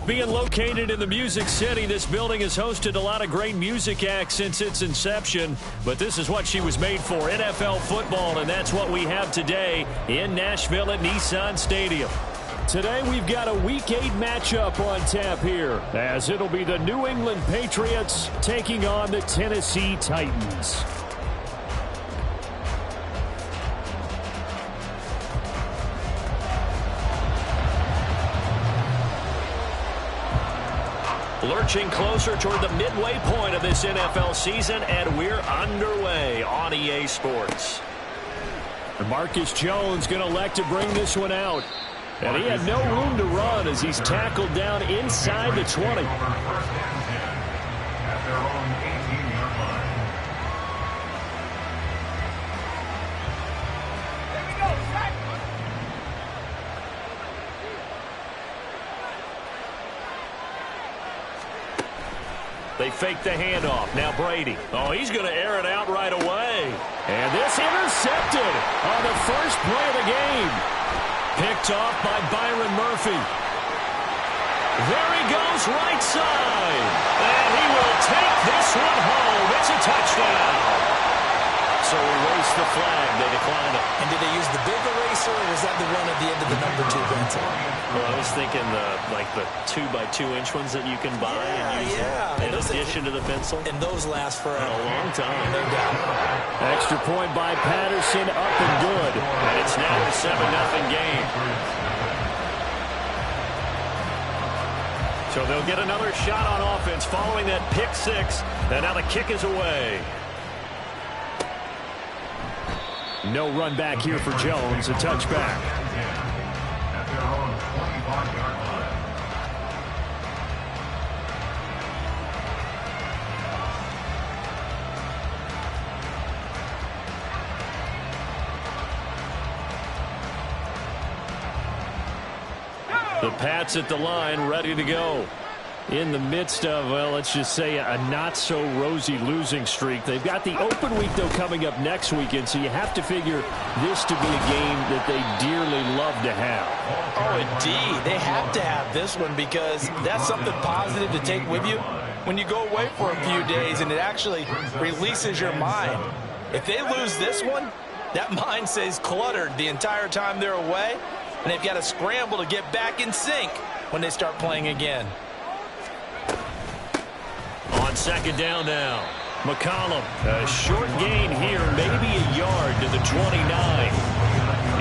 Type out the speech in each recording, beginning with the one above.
Being located in the Music City, this building has hosted a lot of great music acts since its inception. But this is what she was made for, NFL football, and that's what we have today in Nashville at Nissan Stadium. Today we've got a Week 8 matchup on tap here, as it'll be the New England Patriots taking on the Tennessee Titans. Lurching closer toward the midway point of this NFL season, and we're underway on EA Sports. And Marcus Jones going to elect to bring this one out. And he had no room to run as he's tackled down inside the 20. They fake the handoff. Now Brady. Oh, he's going to air it out right away. And this intercepted on the first play of the game. Picked off by Byron Murphy. There he goes, right side. And he will take this one home. It's a touchdown. So erase the flag. They decline it. And did they use the big eraser, or was that the one at the end of the number 2 pencil? Well, I was thinking the 2x2-inch ones that you can buy and use in addition to the pencil. And those last for a long time. No doubt. Extra point by Patterson, up and good. And it's now a 7-0 game. So they'll get another shot on offense following that pick 6. And now the kick is away. No run back here for Jones. A touchback. The Pats at the line, ready to go. In the midst of, well, let's just say a not-so-rosy losing streak. They've got the open week, though, coming up next weekend, so you have to figure this to be a game that they dearly love to have. Oh, indeed. They have to have this one because that's something positive to take with you when you go away for a few days, and it actually releases your mind. If they lose this one, that mind stays cluttered the entire time they're away, and they've got to scramble to get back in sync when they start playing again. On second down now, McCollum, a short gain here, maybe a yard to the 29.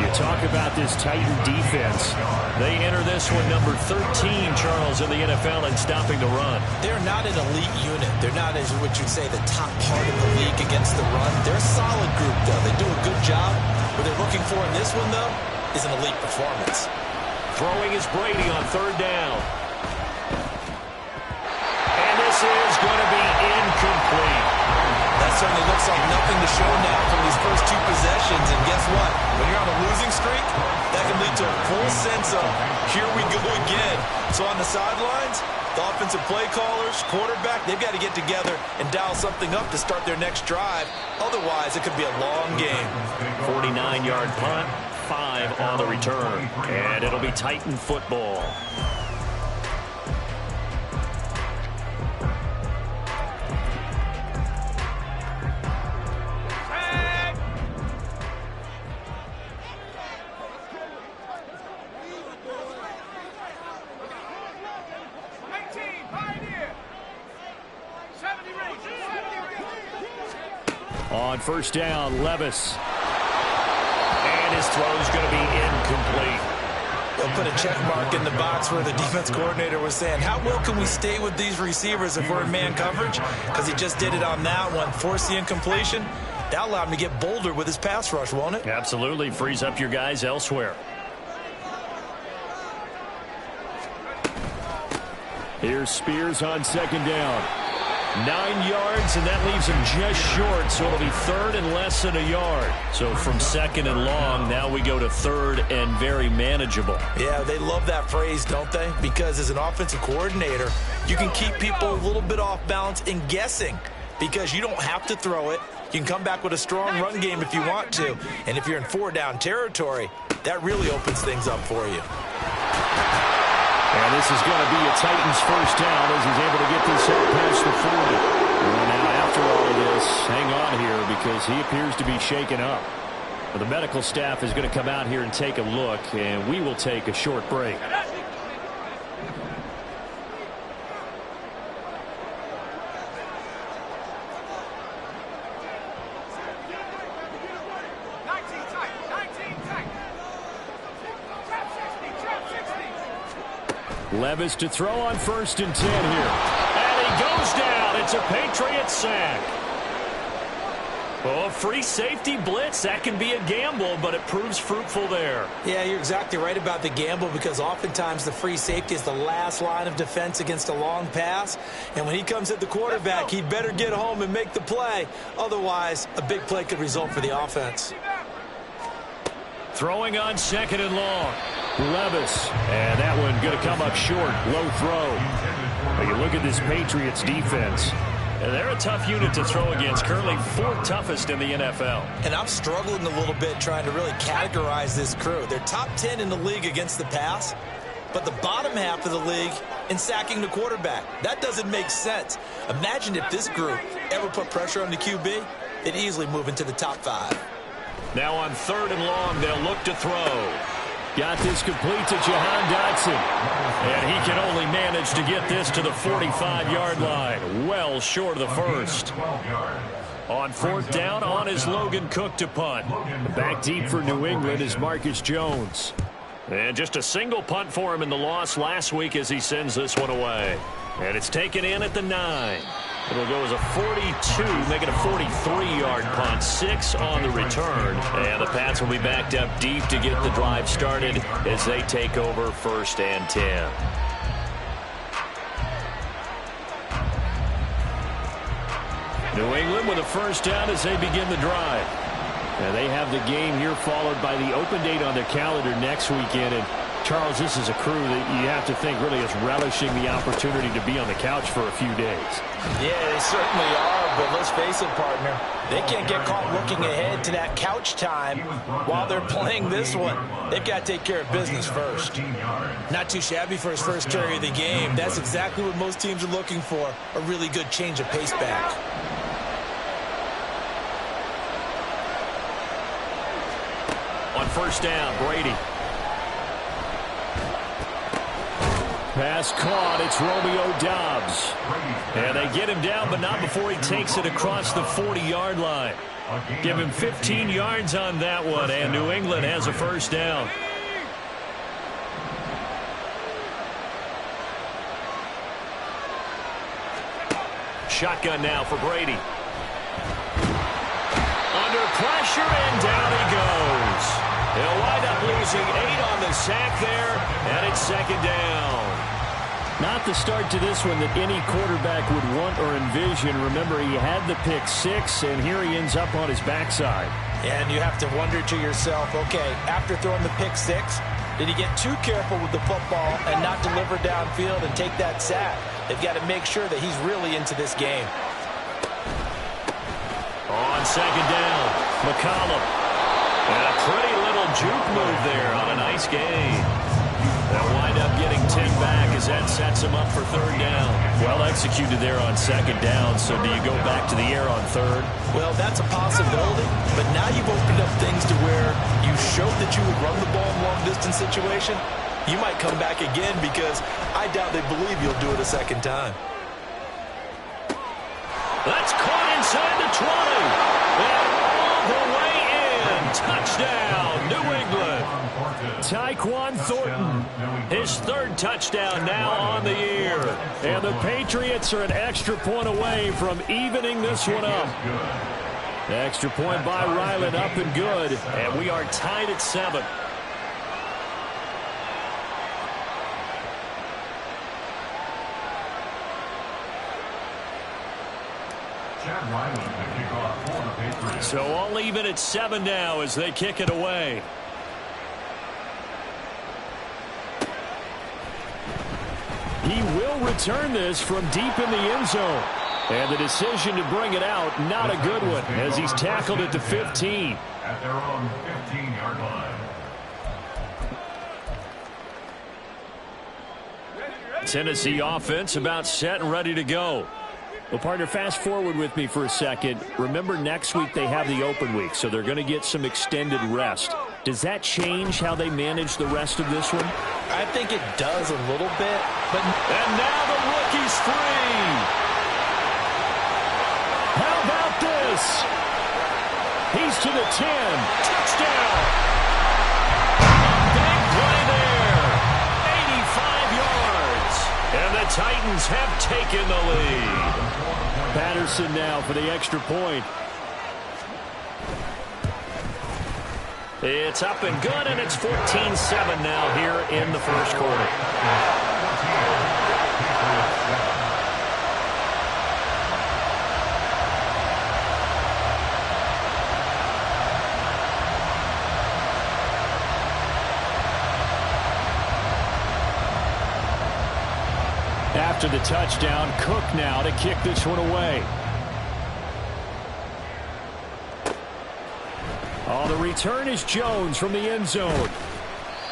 You talk about this Titan defense. They enter this one number 13, Charles, in the NFL in stopping the run. They're not an elite unit. They're not, as what you'd say, the top part of the league against the run. They're a solid group, though. They do a good job. What they're looking for in this one, though, is an elite performance. Throwing is Brady on third down. Is going to be incomplete. That certainly looks like nothing to show now from these first 2 possessions. And guess what? When you're on a losing streak, that can lead to a full sense of, here we go again. So on the sidelines, the offensive play callers, quarterback, they've got to get together and dial something up to start their next drive. Otherwise, it could be a long game. 49-yard punt, 5 on the return. And it'll be Titan football. On first down, Levis. And his throw's going to be incomplete. They'll put a check mark in the box where the defense coordinator was saying, how well can we stay with these receivers if we're in man coverage? Because he just did it on that one, forced the incompletion. That allowed him to get bolder with his pass rush, won't it? Absolutely. Frees up your guys elsewhere. Here's Spears on second down. 9 yards, and that leaves him just short, so it'll be third and less than a yard. So from second and long, now we go to third and very manageable. Yeah, they love that phrase, don't they? Because as an offensive coordinator, you can keep people a little bit off balance and guessing because you don't have to throw it. You can come back with a strong run game if you want to. And if you're in 4-down territory, that really opens things up for you. And this is going to be a Titans first down as he's able to get this up past the 40. Well, now after all of this, hang on here because he appears to be shaken up. Well, the medical staff is going to come out here and take a look, and we will take a short break. Levis to throw on 1st and 10 here. And he goes down. It's a Patriot sack. Oh, free safety blitz. That can be a gamble, but it proves fruitful there. Yeah, you're exactly right about the gamble because oftentimes the free safety is the last line of defense against a long pass. And when he comes at the quarterback, he'd better get home and make the play. Otherwise, a big play could result for the offense. Throwing on 2nd and long. Levis. And that one going to come up short. Low throw. But you look at this Patriots defense. They're a tough unit to throw against. Currently 4th toughest in the NFL. And I'm struggling a little bit trying to really categorize this crew. They're top 10 in the league against the pass, but the bottom half of the league in sacking the quarterback. That doesn't make sense. Imagine if this group ever put pressure on the QB, they'd easily move into the top 5. Now on 3rd and long, they'll look to throw. Got this complete to Jahan Dotson. And he can only manage to get this to the 45-yard line. Well short of the first. On 4th down, on is Logan Cook to punt. Back deep for New England is Marcus Jones. And just a single punt for him in the loss last week as he sends this one away. And it's taken in at the 9. It'll go as a 42, make it a 43-yard punt, 6 on the return. And the Pats will be backed up deep to get the drive started as they take over 1st and 10. New England with a first down as they begin the drive. And they have the game here followed by the open date on their calendar next weekend. And Charles, this is a crew that you have to think really is relishing the opportunity to be on the couch for a few days. Yeah, they certainly are, but let's face it, partner. They can't get caught looking ahead to that couch time while they're playing this one. They've got to take care of business first. Not too shabby for his first carry of the game. That's exactly what most teams are looking for, a really good change of pace back. On 1st down, Brady. Pass caught. It's Romeo Doubs. And they get him down, but not before he takes it across the 40-yard line. Give him 15 yards on that one, and New England has a first down. Shotgun now for Brady. Under pressure, and down he goes. He'll wind up losing 8 on the sack there, and it's 2nd down. Not the start to this one that any quarterback would want or envision. Remember, he had the pick 6, and here he ends up on his backside. And you have to wonder to yourself, okay, after throwing the pick 6, did he get too careful with the football and not deliver downfield and take that sack? They've got to make sure that he's really into this game. On 2nd down, McCollum. And a pretty little juke move there on a nice gain. They'll wind up getting 10 back as that sets him up for 3rd down. Well executed there on 2nd down, so do you go back to the air on 3rd? Well, that's a possibility, but now you've opened up things to where you showed that you would run the ball in long-distance situation. You might come back again because I doubt they believe you'll do it a 2nd time. That's caught inside the 20. And all the way in. Touchdown, New England. Tyquan Thornton, his 3rd touchdown now on the year. And the Patriots are an extra point away from evening this one up. The extra point by Ryland up and good. And we are tied at 7. So all even at 7 now as they kick it away. He will return this from deep in the end zone. And the decision to bring it out, not a good one, as he's tackled at the 15. At their own 15-yard line. Tennessee offense about set and ready to go. Well, partner, fast forward with me for a second. Remember, next week they have the open week, so they're going to get some extended rest. Does that change how they manage the rest of this one? I think it does a little bit. And now the rookie's free. How about this? He's to the 10. Touchdown. Big play there. 85 yards. And the Titans have taken the lead. Patterson now for the extra point. It's up and good, and it's 14-7 now here in the first quarter. After the touchdown, Cook now to kick this one away. On the return is Jones from the end zone.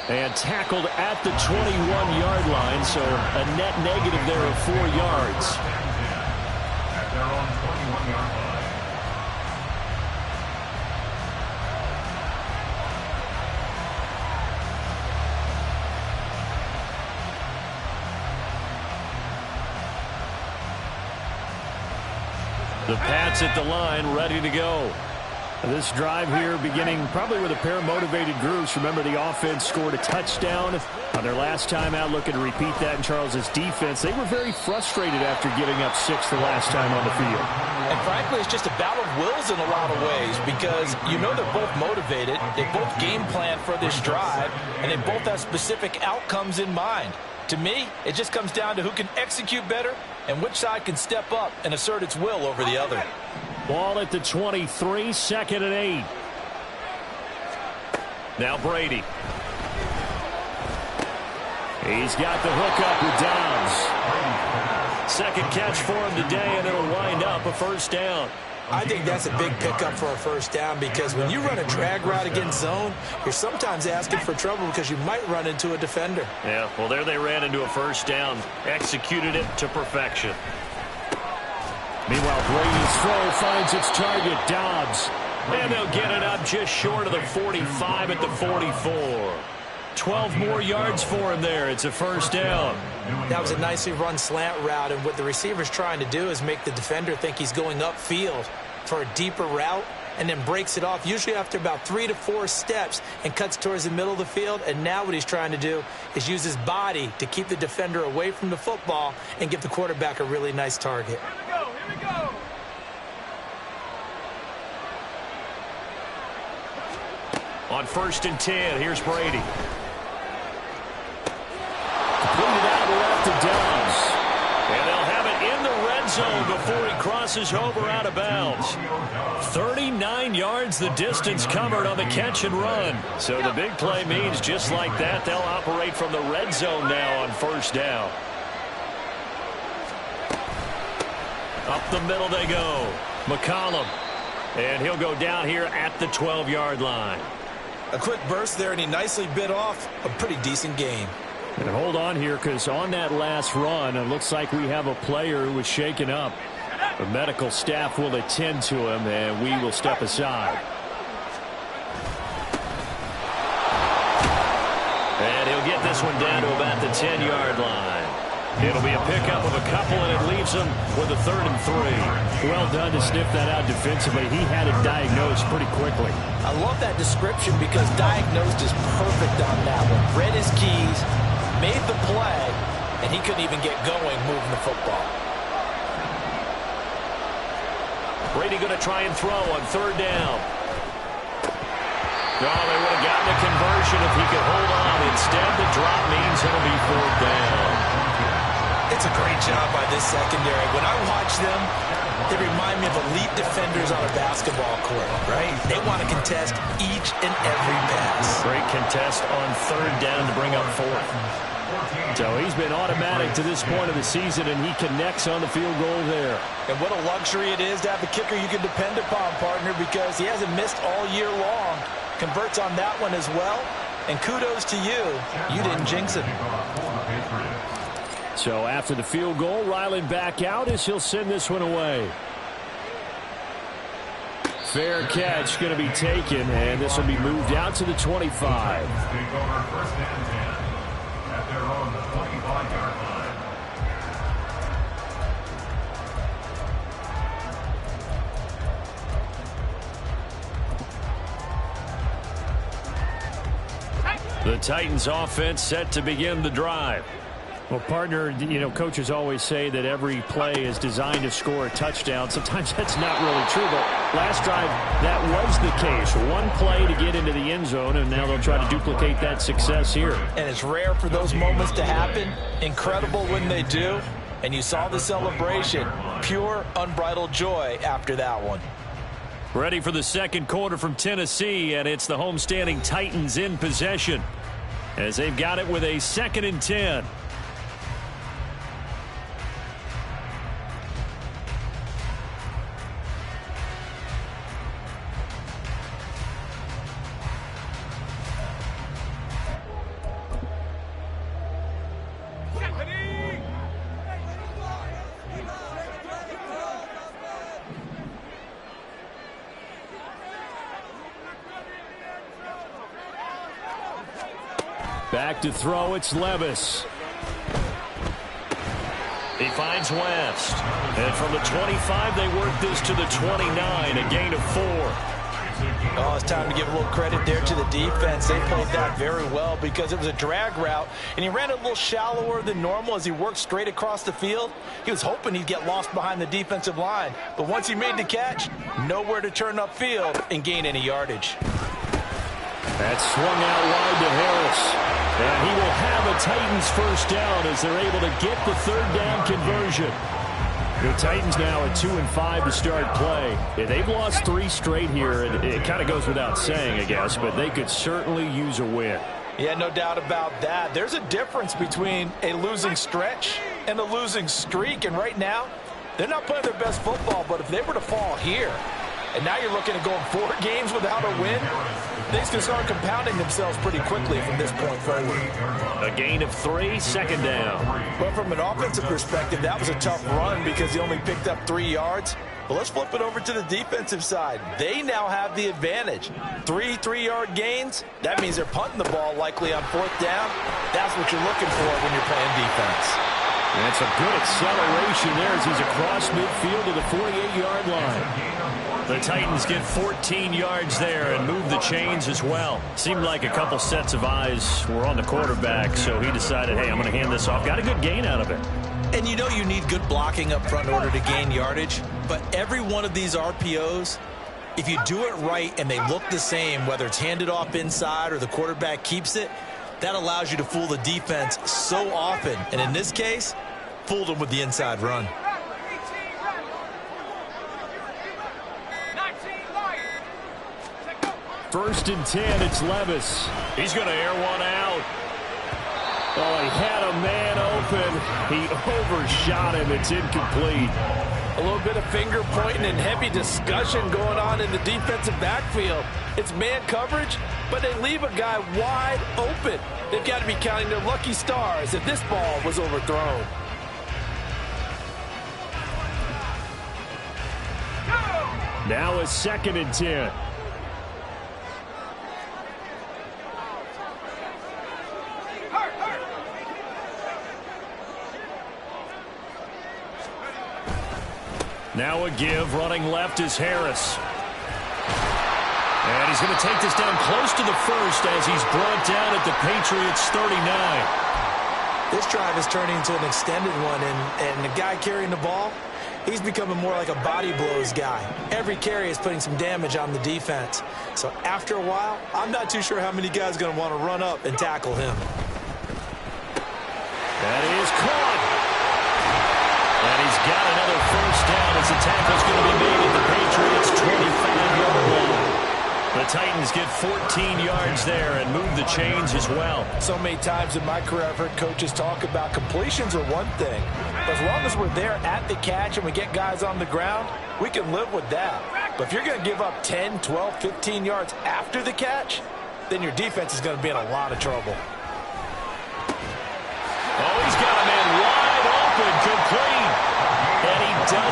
And tackled at the 21-yard line, so a net negative there of 4 yards. The Pats at the line, ready to go. This drive here beginning probably with a pair of motivated groups. Remember, the offense scored a touchdown on their last time out, looking to repeat that in Charles's defense. They were very frustrated after giving up 6 the last time on the field. And frankly, it's just a battle of wills in a lot of ways because you know they're both motivated, they both game plan for this drive, and they both have specific outcomes in mind. To me, it just comes down to who can execute better and which side can step up and assert its will over the other. Ball at the 23, 2nd and 8. Now Brady. He's got the hook up with Downs. Second catch for him today, and it'll wind up a first down. I think that's a big pickup for a first down because when you run a drag route against zone, you're sometimes asking for trouble because you might run into a defender. Yeah, well, there they ran into a first down. Executed it to perfection. Meanwhile, Brady's throw finds its target, Dobbs. And they'll get it up just short of the 45 at the 44. 12 more yards for him there. It's a first down. That was a nicely run slant route, and what the receiver's trying to do is make the defender think he's going upfield for a deeper route and then breaks it off, usually after about 3 to 4 steps, and cuts towards the middle of the field. And now what he's trying to do is use his body to keep the defender away from the football and give the quarterback a really nice target. Here we go. On 1st and 10, here's Brady. Completed out left to Downs. And they'll have it in the red zone before he crosses over out of bounds. 39 yards the distance covered on the catch and run. So the big play means just like that, they'll operate from the red zone now on first down. Up the middle they go. McCollum. And he'll go down here at the 12-yard line. A quick burst there, and he nicely bit off a pretty decent game. And hold on here, because on that last run, it looks like we have a player who was shaken up. The medical staff will attend to him, and we will step aside. And he'll get this one down to about the 10-yard line. It'll be a pickup of a couple, and it leaves them with a 3rd and 3. Well done to sniff that out defensively. He had it diagnosed pretty quickly. I love that description because diagnosed is perfect on that one. Read his keys, made the play, and he couldn't even get going moving the football. Brady going to try and throw on 3rd down. Oh, they would have gotten a conversion if he could hold on. Instead, the drop means it'll be 4th down. It's a great job by this secondary. When I watch them, they remind me of elite defenders on a basketball court, right? They want to contest each and every pass. Great contest on 3rd down to bring up 4th. So he's been automatic to this point of the season, and he connects on the field goal there. And what a luxury it is to have a kicker you can depend upon, partner, because he hasn't missed all year long. Converts on that one as well, and kudos to you. You didn't jinx it. So after the field goal, Ryland back out as he'll send this one away. Fair catch going to be taken, and this will be moved out to the 25. The Titans offense set to begin the drive. Well, partner, coaches always say that every play is designed to score a touchdown. Sometimes that's not really true, but last drive, that was the case. One play to get into the end zone, and now they'll try to duplicate that success here. And it's rare for those moments to happen. Incredible when they do. And you saw the celebration. Pure, unbridled joy after that one. Ready for the second quarter from Tennessee, and it's the homestanding Titans in possession as they've got it with a 2nd and 10. Back to throw, it's Levis. He finds West. And from the 25, they work this to the 29, a gain of 4. Oh, it's time to give a little credit there to the defense. They played that very well because it was a drag route, and he ran a little shallower than normal as he worked straight across the field. He was hoping he'd get lost behind the defensive line, but once he made the catch, nowhere to turn upfield and gain any yardage. That swung out wide to Harris. And he will have a Titans first down as they're able to get the 3rd down conversion. The Titans now at 2-5 to start play. Yeah, they've lost 3 straight here, and it kind of goes without saying, I guess, but they could certainly use a win. Yeah, no doubt about that. There's a difference between a losing stretch and a losing streak, and right now, they're not playing their best football, but if they were to fall here, and now you're looking at going 4 games without a win, things can start compounding themselves pretty quickly from this point forward. A gain of 3, 2nd down. Well, from an offensive perspective, that was a tough run because he only picked up 3 yards. But let's flip it over to the defensive side. They now have the advantage. 3 3-yard gains, that means they're punting the ball likely on 4th down. That's what you're looking for when you're playing defense. That's a good acceleration there as he's across midfield to the 48-yard line. The Titans get 14 yards there and move the chains as well. Seemed like a couple sets of eyes were on the quarterback, so he decided, hey, I'm going to hand this off. Got a good gain out of it. And you know you need good blocking up front in order to gain yardage, but every one of these RPOs, if you do it right and they look the same, whether it's handed off inside or the quarterback keeps it, that allows you to fool the defense so often. And in this case, fooled them with the inside run. First and 10, it's Levis. He's going to air one out. Oh, he had a man open. He overshot him. It's incomplete. A little bit of finger pointing and heavy discussion going on in the defensive backfield. It's man coverage, but they leave a guy wide open. They've got to be counting their lucky stars if this ball was overthrown. Now a 2nd and 10. Now a give, running left is Harris. And he's going to take this down close to the 1st as he's brought down at the Patriots' 39. This drive is turning into an extended one, and the guy carrying the ball, he's becoming more like a body blows guy. Every carry is putting some damage on the defense. So after a while, I'm not too sure how many guys are going to want to run up and tackle him. That is caught. And he's got another first down as the tackle's going to be made at the Patriots' 25-yard line. The Titans get 14 yards there and move the chains as well. So many times in my career I've heard coaches talk about completions are one thing. But as long as we're there at the catch and we get guys on the ground, we can live with that. But if you're going to give up 10, 12, 15 yards after the catch, then your defense is going to be in a lot of trouble. Oh, he's got a man wide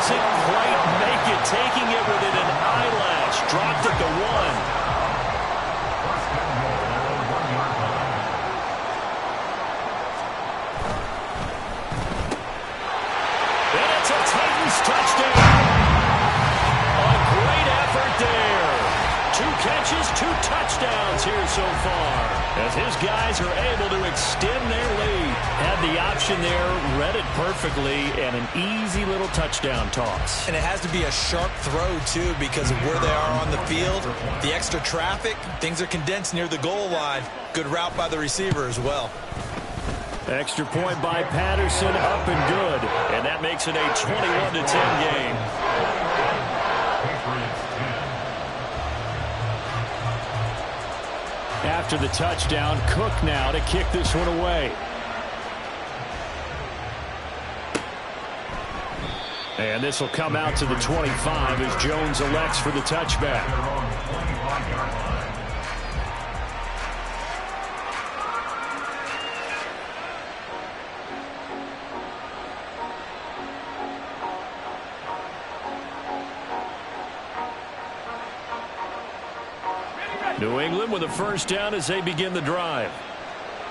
doesn't quite make it, taking it within an eyelash. Dropped at the 1. Touchdown. A great effort there. 2 catches, 2 touchdowns here so far, as his guys are able to extend their lead. Had the option there, read it perfectly, and an easy little touchdown toss. And it has to be a sharp throw, too, because of where they are on the field, the extra traffic, things are condensed near the goal line. Good route by the receiver as well. Extra point by Patterson, up and good. And that makes it a 21-10 game. After the touchdown, Cook now to kick this one away. And this will come out to the 25 as Jones elects for the touchback. New England with a first down as they begin the drive.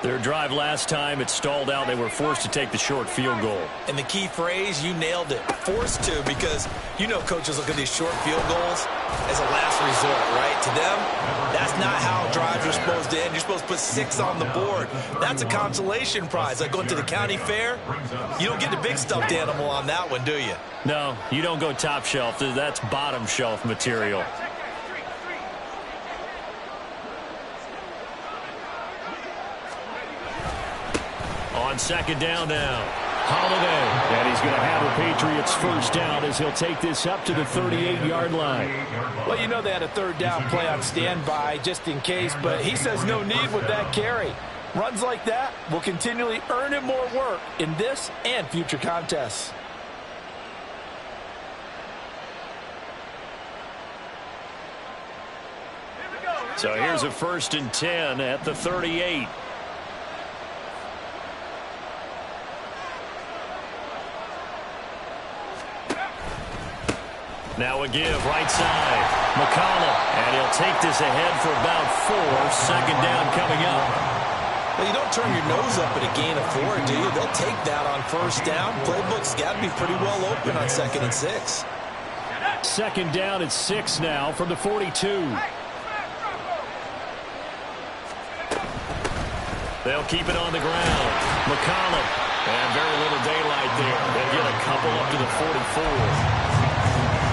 Their drive last time, it stalled out. They were forced to take the short field goal. And the key phrase, you nailed it. Forced to, because you know coaches look at these short field goals as a last resort, right? To them, that's not how drives are supposed to end. You're supposed to put 6 on the board. That's a consolation prize. Like going to the county fair, you don't get the big stuffed animal on that one, do you? No, you don't go top shelf. That's bottom shelf material. On second down now, Holiday. And he's going to have the Patriots first down as he'll take this up to the 38-yard line. Well, you know they had a third down play on standby just in case, but he says no need with that carry. Runs like that will continually earn him more work in this and future contests. So here's a 1st and 10 at the 38. Now a give, right side. McCollum, and he'll take this ahead for about 4. Second down coming up. Well, you don't turn your nose up at a gain of 4, do you? They'll take that on first down. Playbook's got to be pretty well open on 2nd and 6. Second down at 6 now from the 42. They'll keep it on the ground. McCollum, and very little daylight there. They'll get a couple up to the 44.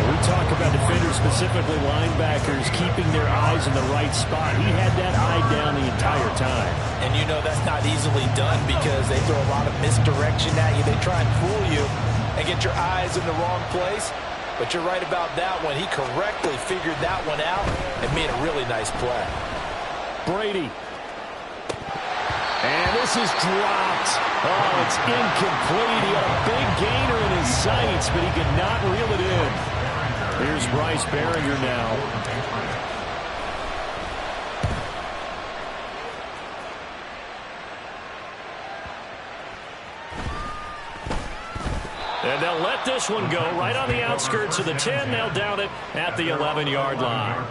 We talk about defenders, specifically linebackers, keeping their eyes in the right spot. He had that eye down the entire time. And you know that's not easily done because they throw a lot of misdirection at you. They try and fool you and get your eyes in the wrong place. But you're right about that one. He correctly figured that one out and made a really nice play. Brady. And this is dropped. Oh, it's incomplete. He had a big gainer in his sights, but he could not reel it in. Here's Bryce Behringer now. And they'll let this one go right on the outskirts of the 10. They'll down it at the 11-yard line.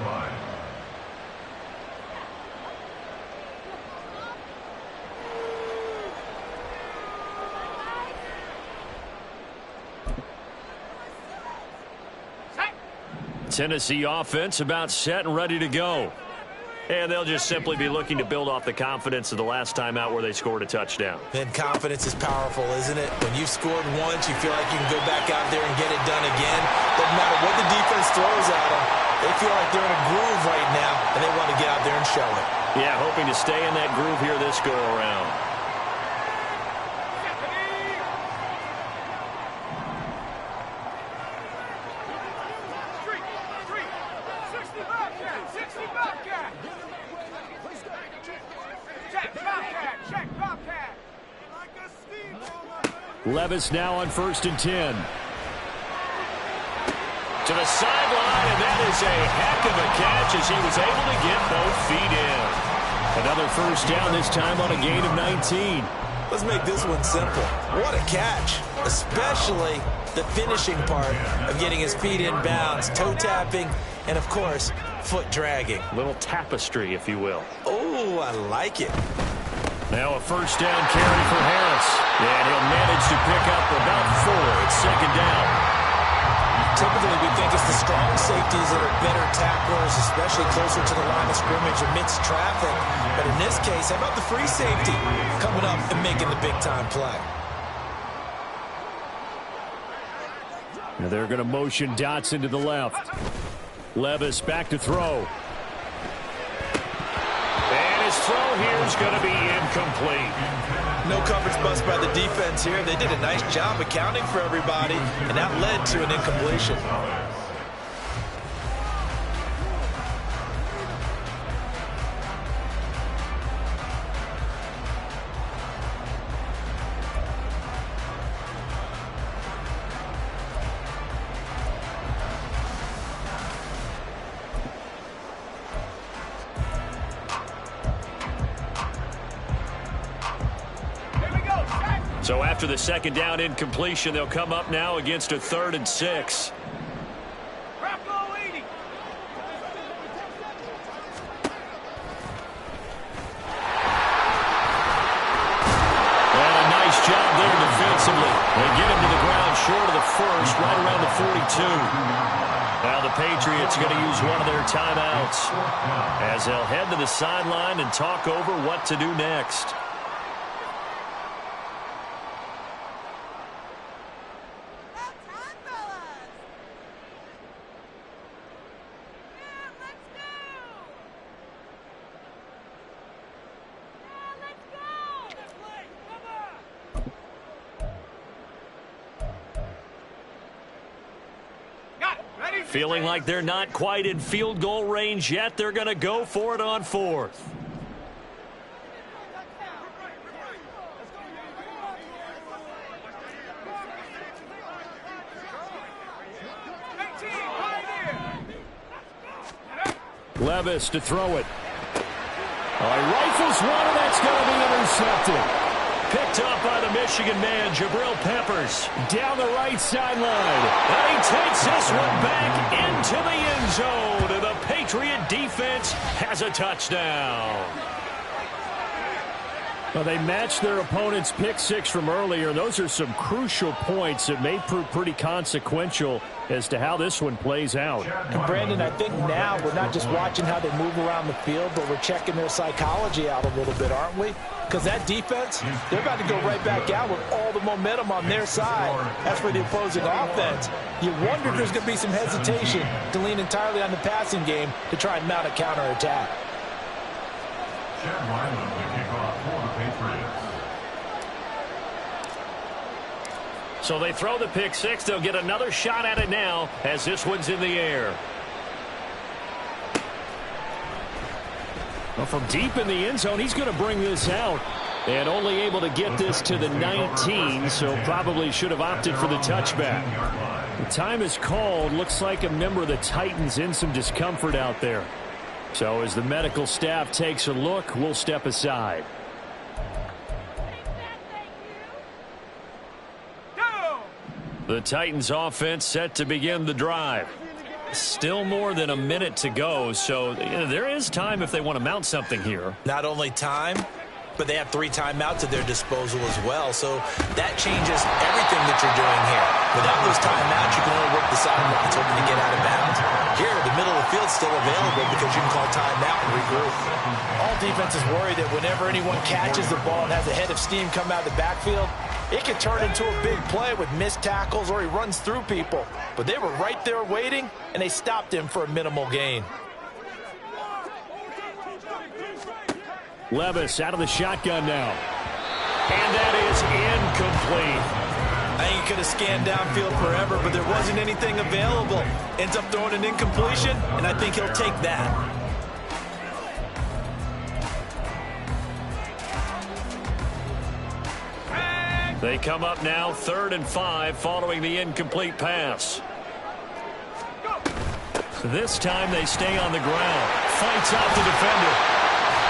Tennessee offense about set and ready to go. And they'll just simply be looking to build off the confidence of the last time out where they scored a touchdown. And confidence is powerful, isn't it? When you've scored once, you feel like you can go back out there and get it done again. Doesn't matter what the defense throws at them. They feel like they're in a groove right now, and they want to get out there and show it. Yeah, hoping to stay in that groove here this go-around. Levis now on 1st and 10. To the sideline, and that is a heck of a catch as he was able to get both feet in. Another first down, this time on a gain of 19. Let's make this one simple. What a catch. especially the finishing part of getting his feet in bounds, toe tapping, and of course, foot dragging. Little tapestry, if you will. Oh, I like it. Now a first down carry for Harris. And he'll manage to pick up about 4. It's second down. Typically, we think it's the strong safeties that are better tacklers, especially closer to the line of scrimmage amidst traffic. But in this case, how about the free safety coming up and making the big-time play? And they're going to motion dots into the left. Levis back to throw. And his throw here is going to be incomplete. No coverage bust by the defense here. They did a nice job accounting for everybody, and that led to an incompletion. So after the second down incompletion, they'll come up now against a 3rd and 6. And a nice job there defensively. They get him to the ground short of the first, right around the 42. Now the Patriots are going to use one of their timeouts as they'll head to the sideline and talk over what to do next. Feeling like they're not quite in field goal range yet. They're going to go for it on 4th. Levis to throw it. He rifles one, and that's going to be intercepted. Picked up by the Michigan man, Jabril Peppers. Down the right sideline. And he takes this one back into the end zone. And the Patriot defense has a touchdown. Well, they matched their opponent's pick 6 from earlier. Those are some crucial points that may prove pretty consequential as to how this one plays out. And Brandon, I think now we're not just watching how they move around the field, but we're checking their psychology out a little bit, aren't we? Because that defense, they're about to go right back out with all the momentum on their side. That's for the opposing offense. You wonder if there's going to be some hesitation to lean entirely on the passing game to try and mount a counterattack. So they throw the pick 6. They'll get another shot at it now as this one's in the air. Well, from deep in the end zone, he's going to bring this out. And only able to get this to the 19, so probably should have opted for the touchback. The time is called. Looks like a member of the Titans in some discomfort out there. So as the medical staff takes a look, we'll step aside. The Titans offense set to begin the drive. Still more than a minute to go, so there is time if they want to mount something here. Not only time, but they have 3 timeouts at their disposal as well, so that changes everything that you're doing here. Without those timeouts, you can only work the sidelines, hoping to get out of bounds. Here, the middle of the field's still available because you can call timeout and regroup. All defenses worry that whenever anyone catches the ball and has a head of steam come out of the backfield, it can turn into a big play with missed tackles or he runs through people. But they were right there waiting, and they stopped him for a minimal gain. Levis out of the shotgun now. And that is incomplete. I think he could have scanned downfield forever, but there wasn't anything available. Ends up throwing an incompletion, and I think he'll take that. They come up now 3rd and 5 following the incomplete pass. This time they stay on the ground. Fights out the defender.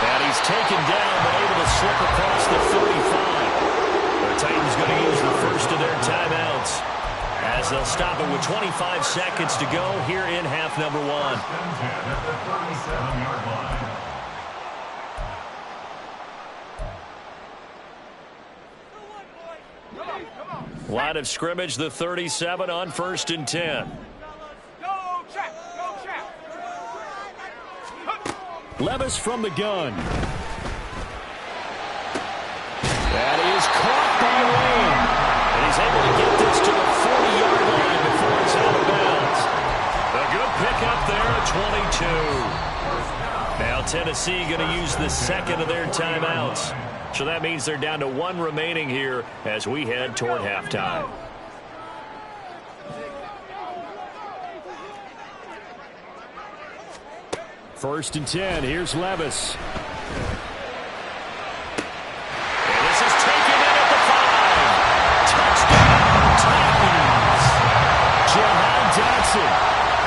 And he's taken down but able to slip across the 35. Titans going to use the first of their timeouts as they'll stop it with 25 seconds to go here in half number 1. Line of scrimmage, the 37 on 1st and 10. Levis from the gun. That is caught by Wayne. And he's able to get this to the 40-yard line before it's out of bounds. A good pickup there at 22. Now Tennessee going to use the second of their timeouts. So that means they're down to 1 remaining here as we head toward halftime. First and 10. Here's Levis. And this is taken in at the 5. Touchdown, Titans. Jahan Dotson.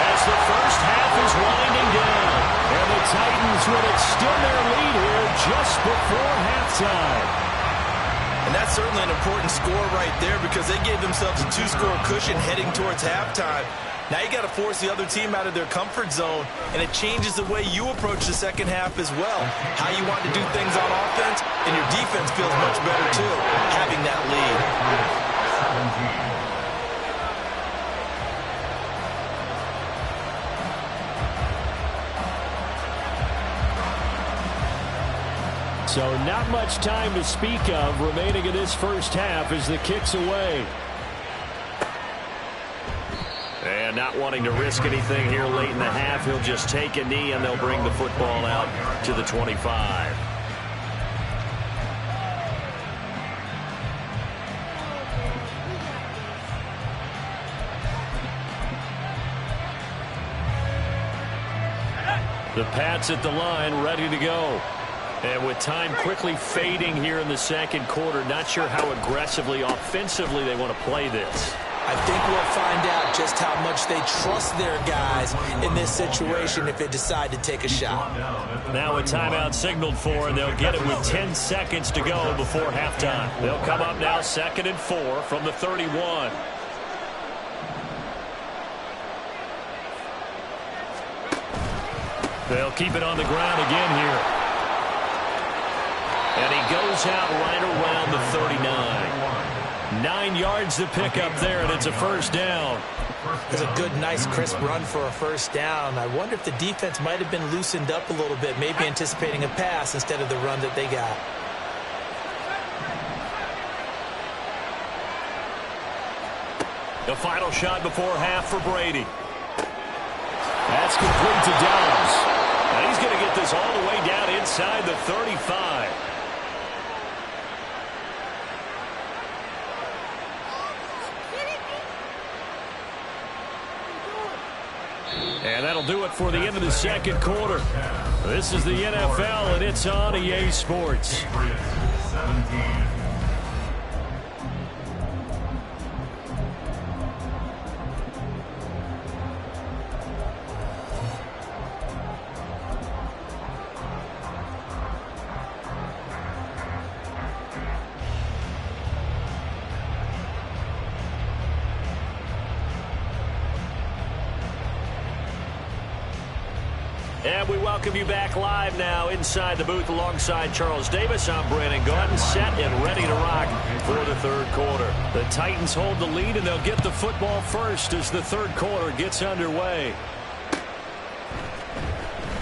As the first half is winding down. And the Titans will extend their lead here just before halftime. And that's certainly an important score right there because they gave themselves a 2-score cushion heading towards halftime. Now you got to force the other team out of their comfort zone, and it changes the way you approach the second half as well. How you want to do things on offense, and your defense feels much better too, having that lead. So not much time to speak of remaining in this first half as the kick's away. And not wanting to risk anything here late in the half, he'll just take a knee and they'll bring the football out to the 25. The Pats at the line, ready to go. And with time quickly fading here in the second quarter, not sure how aggressively, offensively they want to play this. I think we'll find out just how much they trust their guys in this situation if they decide to take a shot. Now a timeout signaled for, and they'll get it with 10 seconds to go before halftime. They'll come up now 2nd and 4 from the 31. They'll keep it on the ground again here. And he goes out right around the 39. 9 yards to pick up there, and it's a first down. It's a good, nice, crisp run for a first down. I wonder if the defense might have been loosened up a little bit, maybe anticipating a pass instead of the run that they got. The final shot before half for Brady. That's complete to Dobbs. And he's going to get this all the way down inside the 35. And that'll do it for the end of the second quarter. This is the NFL, and it's on EA Sports. And we welcome you back live now inside the booth alongside Charles Davis. I'm Brandon Gaudin, set and ready to rock for the third quarter. The Titans hold the lead, and they'll get the football first as the third quarter gets underway.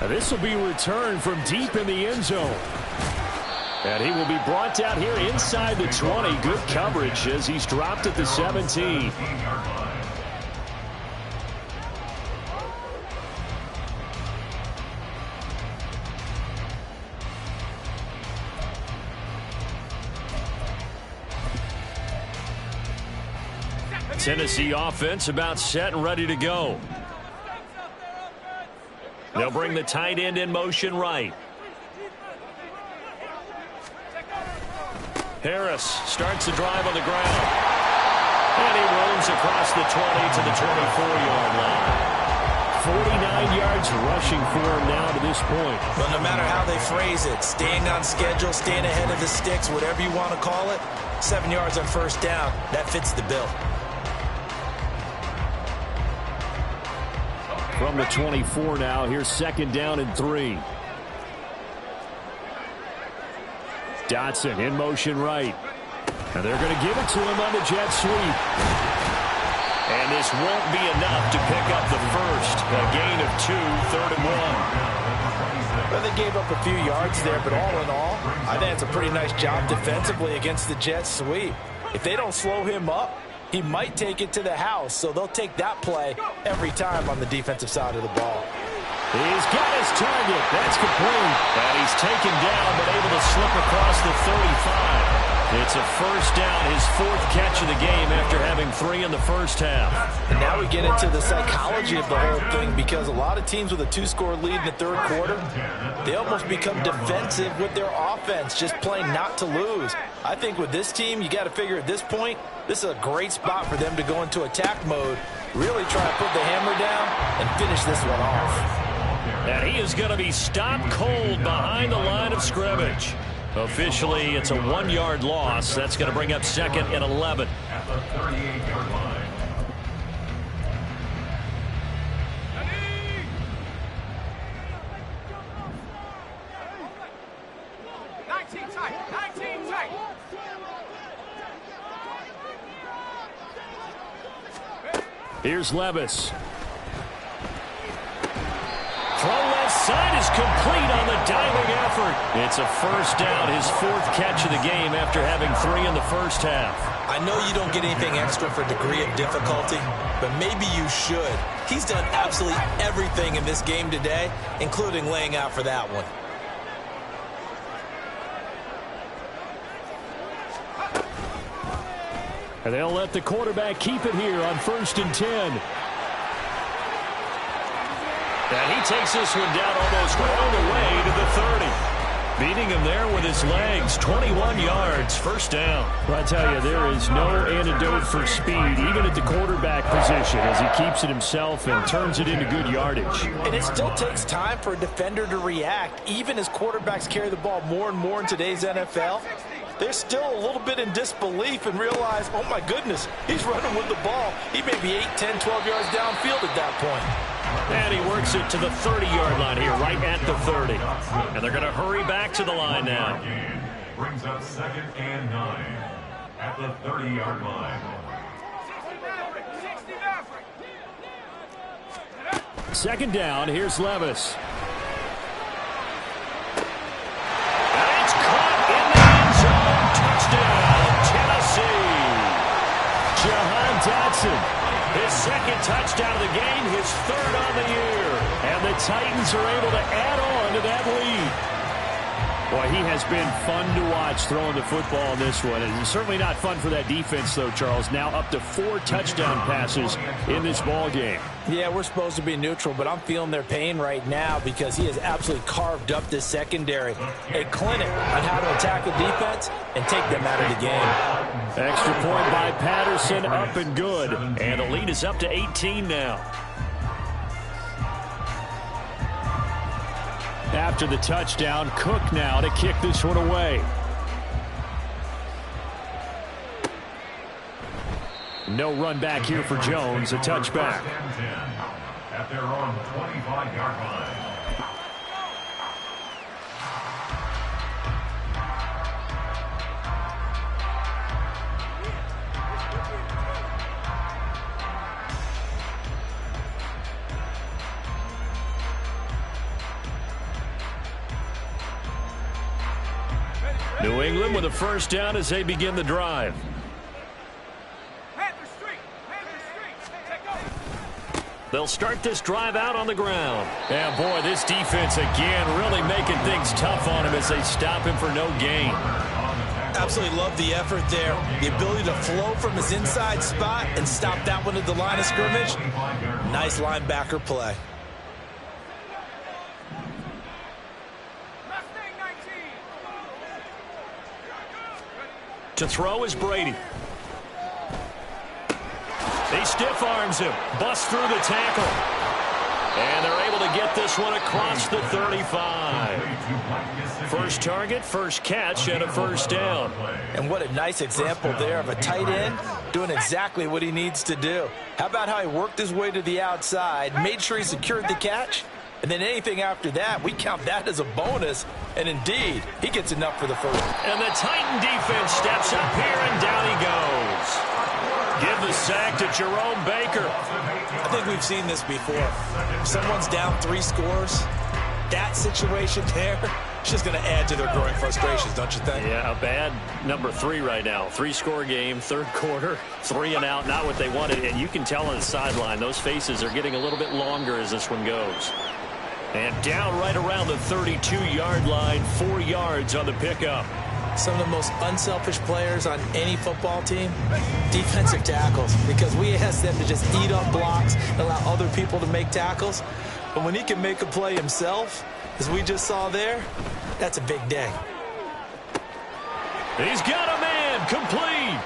Now this will be returned from deep in the end zone. And he will be brought down here inside the 20. Good coverage as he's dropped at the 17. Tennessee offense about set and ready to go. They'll bring the tight end in motion right. Harris starts the drive on the ground. And he rolls across the 20 to the 24-yard line. 49 yards rushing for him now to this point. But no matter how they phrase it, staying on schedule, staying ahead of the sticks, whatever you want to call it, 7 yards on first down. That fits the bill. From the 24 now, here's 2nd down and 3. Dotson in motion right. And they're going to give it to him on the jet sweep. And this won't be enough to pick up the first. A gain of 2, 3rd and 1. Well, they gave up a few yards there, but all in all, I think it's a pretty nice job defensively against the jet sweep. If they don't slow him up, he might take it to the house, so they'll take that play every time on the defensive side of the ball. He's got his target. That's complete. And he's taken down, but able to slip across the 35. It's a first down, his 4th catch of the game after having 3 in the first half. And now we get into the psychology of the whole thing, because a lot of teams with a 2-score lead in the 3rd quarter, they almost become defensive with their offense, just playing not to lose. I think with this team, you got to figure at this point, this is a great spot for them to go into attack mode, really try to put the hammer down and finish this one off. And he is going to be stopped cold behind the line of scrimmage. Officially, it's a 1-yard loss. That's going to bring up 2nd and 11. At the 38-yard line. Here's Levis. Throw left side is complete on the diving effort. It's a first down, his 4th catch of the game after having 3 in the first half. I know you don't get anything extra for degree of difficulty, but maybe you should. He's done absolutely everything in this game today, including laying out for that one. And they'll let the quarterback keep it here on 1st and 10. And he takes this one down almost all the way to the 30. Beating him there with his legs, 21 yards, first down. Well, I tell you, there is no antidote for speed, even at the quarterback position, as he keeps it himself and turns it into good yardage. And it still takes time for a defender to react, even as quarterbacks carry the ball more and more in today's NFL. They're still a little bit in disbelief and realize, oh my goodness, he's running with the ball. He may be 8, 10, 12 yards downfield at that point. And he works it to the 30-yard line here, right at the 30. And they're going to hurry back to the line now. Brings up 2nd and 9 at the 30-yard line. 2nd down, here's Levis. That's caught in the end zone. Touchdown, Tennessee. Jahan Dotson. His 2nd touchdown of the game, his 3rd on the year. And the Titans are able to add on to that lead. Boy, he has been fun to watch throwing the football in this one. And it's certainly not fun for that defense, though, Charles. Now up to 4 touchdown passes in this ball game. Yeah, we're supposed to be neutral, but I'm feeling their pain right now because he has absolutely carved up this secondary. A clinic on how to attack the defense and take them out of the game. Extra point by Patterson, up and good. And the lead is up to 18 now. After the touchdown, Cook now to kick this one away. No run back here for Jones, a touchback. At their own 25-yard line. New England with a first down as they begin the drive. They'll start this drive out on the ground. And boy, this defense again really making things tough on him as they stop him for no gain. Absolutely love the effort there. The ability to flow from his inside spot and stop that one at the line of scrimmage. Nice linebacker play. To throw is Brady. He stiff arms him, busts through the tackle. And they're able to get get this one across the 35. First target, first catch, and a first down. And what a nice example there of a tight end doing exactly what he needs to do. How about how he worked his way to the outside, made sure he secured the catch, and then anything after that, we count that as a bonus. And indeed, he gets enough for the first. And the Titan defense steps up here, and down he goes. Give the sack to Jerome Baker. I think we've seen this before. If someone's down 3 scores, that situation there, it's just going to add to their growing frustrations, don't you think? Yeah, a bad number 3 right now. 3-score game, third quarter, 3 and out, not what they wanted. And you can tell on the sideline, those faces are getting a little bit longer as this one goes. And down right around the 32-yard line, 4 yards on the pickup. Some of the most unselfish players on any football team, defensive tackles, because we ask them to just eat up blocks and allow other people to make tackles. But when he can make a play himself, as we just saw there, that's a big day. He's got a man, complete.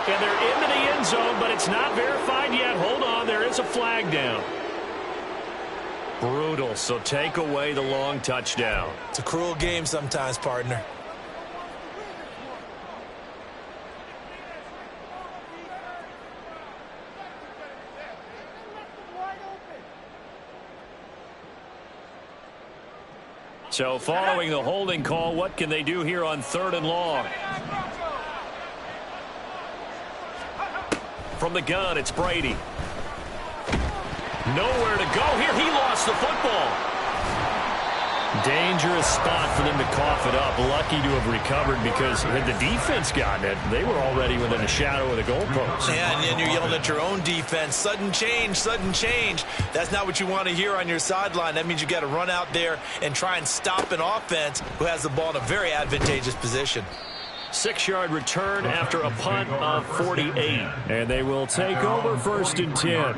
And they're into the end zone, but it's not verified yet. Hold on, there is a flag down. Brutal, so take away the long touchdown. It's a cruel game sometimes, partner. So following the holding call, what can they do here on 3rd and long? From the gun, it's Brady. Nowhere to go here. He lost the football. Dangerous spot for them to cough it up. Lucky to have recovered, because had the defense gotten it, they were already within a shadow of the goalpost. Yeah, and then you're yelling at your own defense. Sudden change, sudden change. That's not what you want to hear on your sideline. That means you got to run out there and try and stop an offense who has the ball in a very advantageous position. 6-yard return after a punt of 48. And they will take over 1st and 10.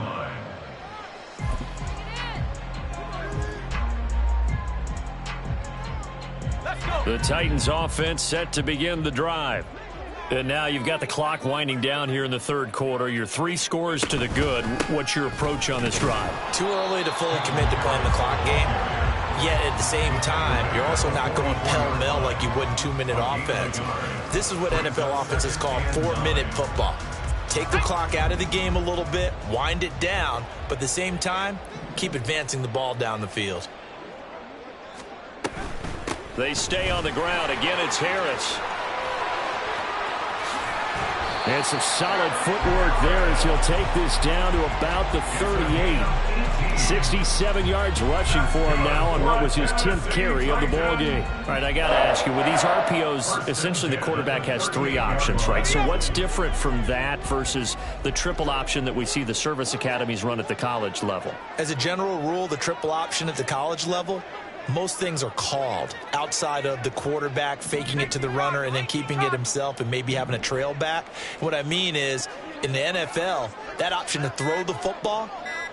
The Titans offense set to begin the drive. And now you've got the clock winding down here in the 3rd quarter. You're 3 scores to the good. What's your approach on this drive? Too early to fully commit to playing the clock game. Yet at the same time, you're also not going pell-mell like you would in 2-minute offense. This is what NFL offenses call 4-minute football. Take the clock out of the game a little bit, wind it down, but at the same time, keep advancing the ball down the field. They stay on the ground. Again, it's Harris. And some solid footwork there as he'll take this down to about the 38. 67 yards rushing for him now on what was his 10th carry of the ball game. All right, I got to ask you, with these RPOs, essentially the quarterback has 3 options, right? So what's different from that versus the triple option that we see the service academies run at the college level? As a general rule, the triple option at the college level, most things are called outside of the quarterback faking it to the runner and then keeping it himself and maybe having a trail back. What I mean is, in the NFL, that option to throw the football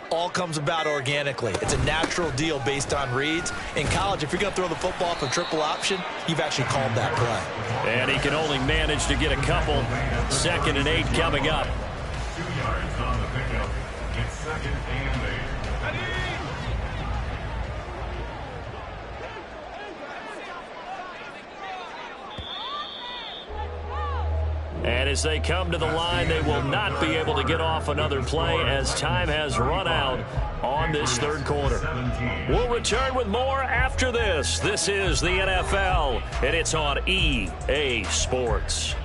all comes about organically. It's a natural deal based on reads. In college, if you're going to throw the football from triple option, you've actually called that play. And he can only manage to get a couple. 2nd and 8 coming up. 2 yards on the pickup. It's 2nd and 8. And as they come to the line, they will not be able to get off another play as time has run out on this 3rd quarter. We'll return with more after this. This is the NFL, and it's on EA Sports.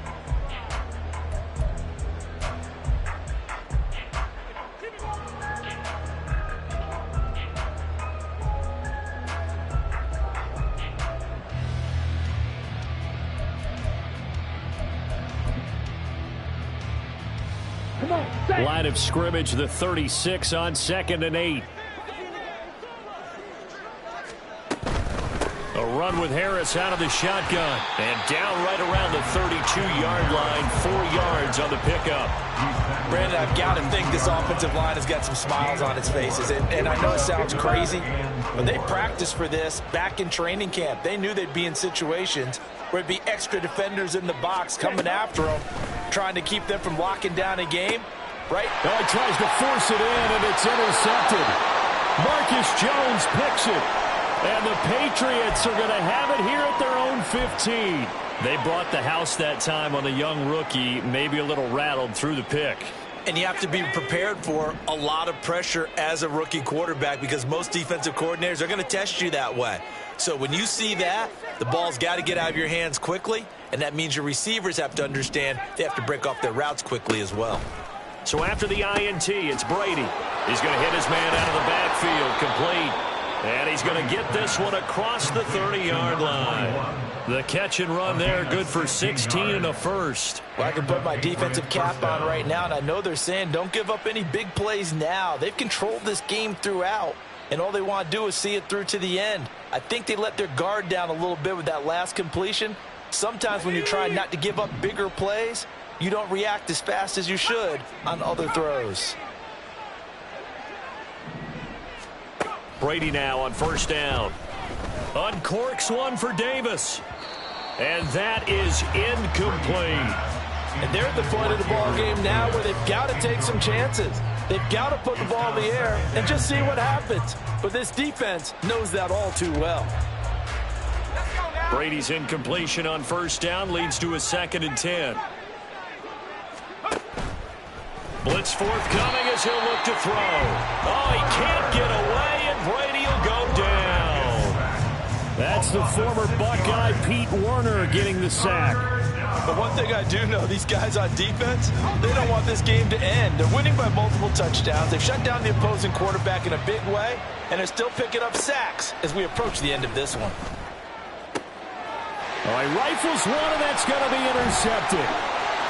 Line of scrimmage, the 36 on 2nd and 8. A run with Harris out of the shotgun. And down right around the 32-yard line, 4 yards on the pickup. Brandon, I've got to think this offensive line has got some smiles on its faces. And I know it sounds crazy, but they practiced for this back in training camp. They knew they'd be in situations where it'd be extra defenders in the box coming after them, trying to keep them from locking down a game. Right? Oh, he tries to force it in, and it's intercepted. Marcus Jones picks it. And the Patriots are going to have it here at their own 15. They brought the house that time on the young rookie, maybe a little rattled through the pick. And you have to be prepared for a lot of pressure as a rookie quarterback because most defensive coordinators are going to test you that way. So when you see that, the ball's got to get out of your hands quickly, and that means your receivers have to understand they have to break off their routes quickly as well. So after the INT, it's Brady. He's going to hit his man out of the backfield, complete. And he's going to get this one across the 30-yard line. The catch and run there, good for 16 and a first. Well, I can put my defensive cap on right now, and I know they're saying don't give up any big plays now. They've controlled this game throughout, and all they want to do is see it through to the end. I think they let their guard down a little bit with that last completion. Sometimes when you're trying not to give up bigger plays, you don't react as fast as you should on other throws. Brady now on first down. Uncorks one for Davis. And that is incomplete. And they're at the point of the ball game now where they've got to take some chances. They've got to put the ball in the air and just see what happens. But this defense knows that all too well. Brady's incompletion on first down leads to a 2nd and 10. Blitz forthcoming as he'll look to throw. Oh, he can't get away, and Brady will go down. That's the former Buckeye Pete Werner getting the sack. But one thing I do know, these guys on defense, they don't want this game to end. They're winning by multiple touchdowns. They've shut down the opposing quarterback in a big way, and they're still picking up sacks as we approach the end of this one. All right, rifles one, and that's going to be intercepted.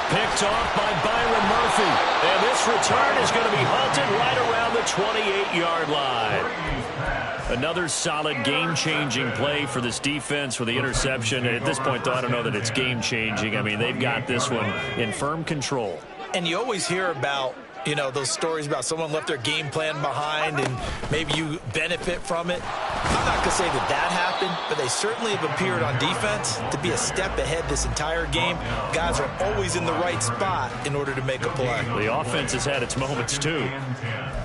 Picked off by Byron Murphy. And this return is going to be halted right around the 28-yard line. Another solid game-changing play for this defense with the interception. At this point, though, I don't know that it's game-changing. I mean, they've got this one in firm control. And you always hear about, you know, those stories about someone left their game plan behind and maybe you benefit from it. I'm not going to say that that happened, but they certainly have appeared on defense to be a step ahead this entire game. Guys are always in the right spot in order to make a play. The offense has had its moments, too.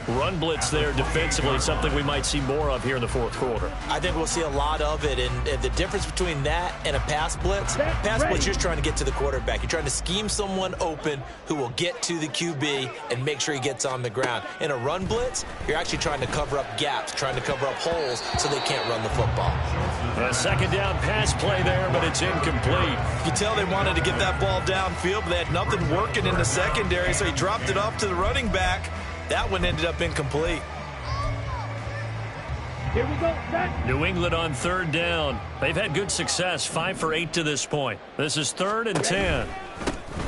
Run blitz there defensively, something we might see more of here in the fourth quarter. I think we'll see a lot of it, and the difference between that and a pass blitz, you're just trying to get to the quarterback. You're trying to scheme someone open who will get to the QB and make sure he gets on the ground. In a run blitz, you're actually trying to cover up gaps, trying to cover up holes so they can't run the football. A 2nd down pass play there, but it's incomplete. You can tell they wanted to get that ball downfield, but they had nothing working in the secondary, so he dropped it off to the running back. That one ended up incomplete. Here we go. New England on 3rd down. They've had good success, 5 for 8 to this point. This is 3rd and 10.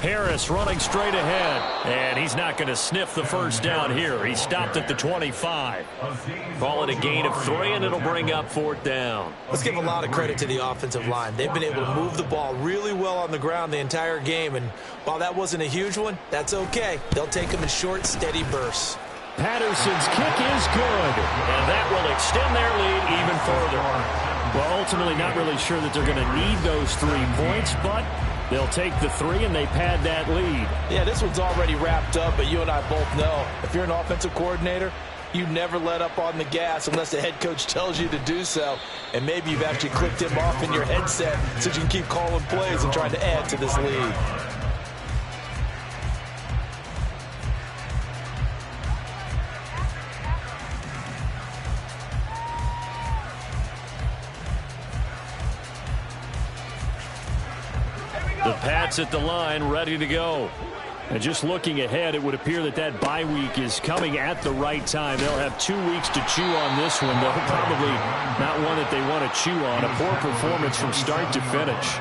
Harris running straight ahead, and he's not going to sniff the first down here. He stopped at the 25. Call it a gain of 3, and it'll bring up 4th down. Let's give a lot of credit to the offensive line. They've been able to move the ball really well on the ground the entire game, and while that wasn't a huge one, that's okay. They'll take them in short, steady bursts. Patterson's kick is good. And that will extend their lead even further. Well, ultimately not really sure that they're going to need those 3 points, but they'll take the 3 and they pad that lead. Yeah, this one's already wrapped up, but you and I both know if you're an offensive coordinator, you never let up on the gas unless the head coach tells you to do so. And maybe you've actually clicked him off in your headset so you can keep calling plays and trying to add to this lead. The Pats at the line, ready to go. And just looking ahead, it would appear that that bye week is coming at the right time. They'll have 2 weeks to chew on this one, though probably not one that they want to chew on. A poor performance from start to finish.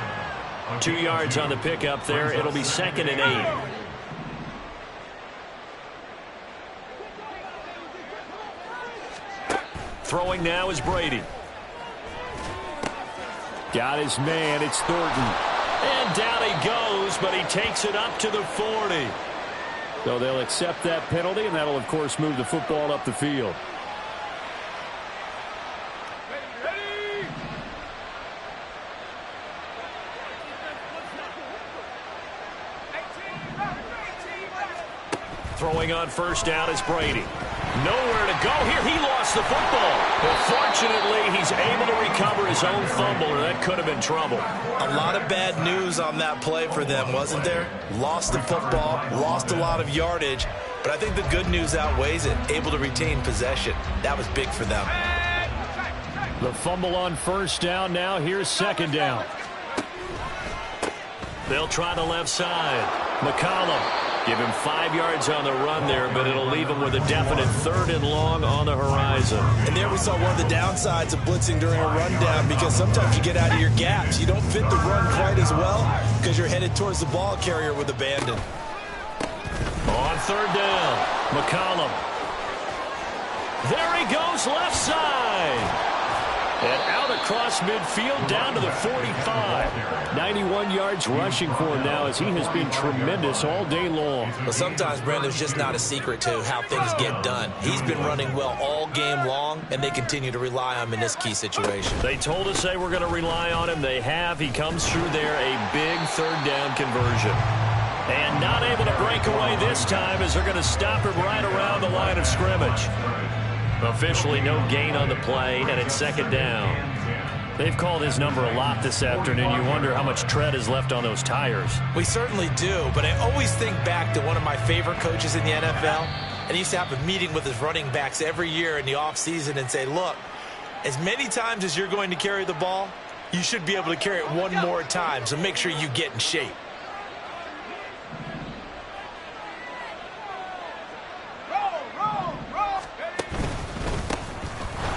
2 yards on the pickup there. It'll be 2nd and 8. Throwing now is Brady. Got his man. It's Thornton. And down he goes, but he takes it up to the 40. So they'll accept that penalty, and that'll, of course, move the football up the field. Throwing on first down is Brady. Nowhere to go here. He lost the football. But fortunately, he's able to recover his own fumble, or that could have been trouble. A lot of bad news on that play for them, wasn't there? Lost the football, lost a lot of yardage, but I think the good news outweighs it. Able to retain possession. That was big for them. The fumble on first down now. Here's second down. They'll try the left side. McCollum. Give him 5 yards on the run there, but it'll leave him with a definite 3rd and long on the horizon. And there we saw one of the downsides of blitzing during a rundown, because sometimes you get out of your gaps. You don't fit the run quite as well because you're headed towards the ball carrier with abandon. On 3rd down, McCollum. There he goes, left side. And out across midfield down to the 45. 91 yards rushing for him now, as he has been tremendous all day long. Well, sometimes, Brent, there's just not a secret to how things get done. He's been running well all game long, and they continue to rely on him in this key situation. They told us they were going to rely on him. They have. He comes through there, a big 3rd down conversion. And not able to break away this time, as they're going to stop him right around the line of scrimmage. Officially no gain on the play, and it's 2nd down. They've called his number a lot this afternoon. You wonder how much tread is left on those tires. We certainly do, but I always think back to one of my favorite coaches in the NFL, and he used to have a meeting with his running backs every year in the offseason and say, look, as many times as you're going to carry the ball, you should be able to carry it one more time, so make sure you get in shape.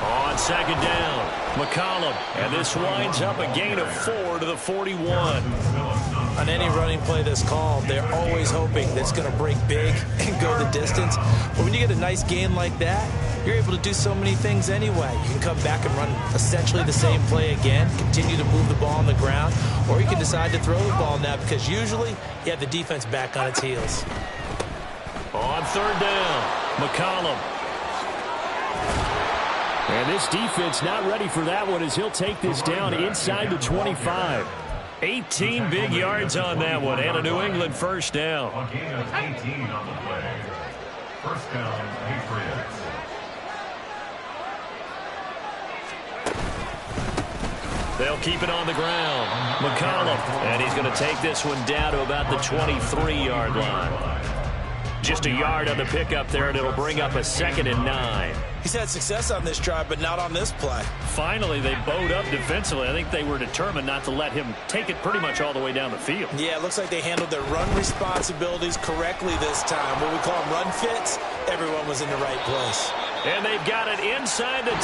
On 2nd down, McCollum. And this winds up a gain of 4 to the 41. On any running play that's called, they're always hoping that it's going to break big and go the distance. But when you get a nice gain like that, you're able to do so many things anyway. You can come back and run essentially the same play again, continue to move the ball on the ground, or you can decide to throw the ball now, because usually you have the defense back on its heels. On 3rd down, McCollum. And this defense not ready for that one, as he'll take this down inside the 25. 18 big yards on that one, and a New England 1st down. A gain of 18 on the play. 1st down, Patriots. They'll keep it on the ground. McCollum, and he's going to take this one down to about the 23-yard line. Just a yard on the pickup there, and it'll bring up a 2nd and 9. He's had success on this drive, but not on this play. Finally, they bowed up defensively. I think they were determined not to let him take it pretty much all the way down the field. Yeah, it looks like they handled their run responsibilities correctly this time. What we call them run fits, everyone was in the right place. And they've got it inside the 10.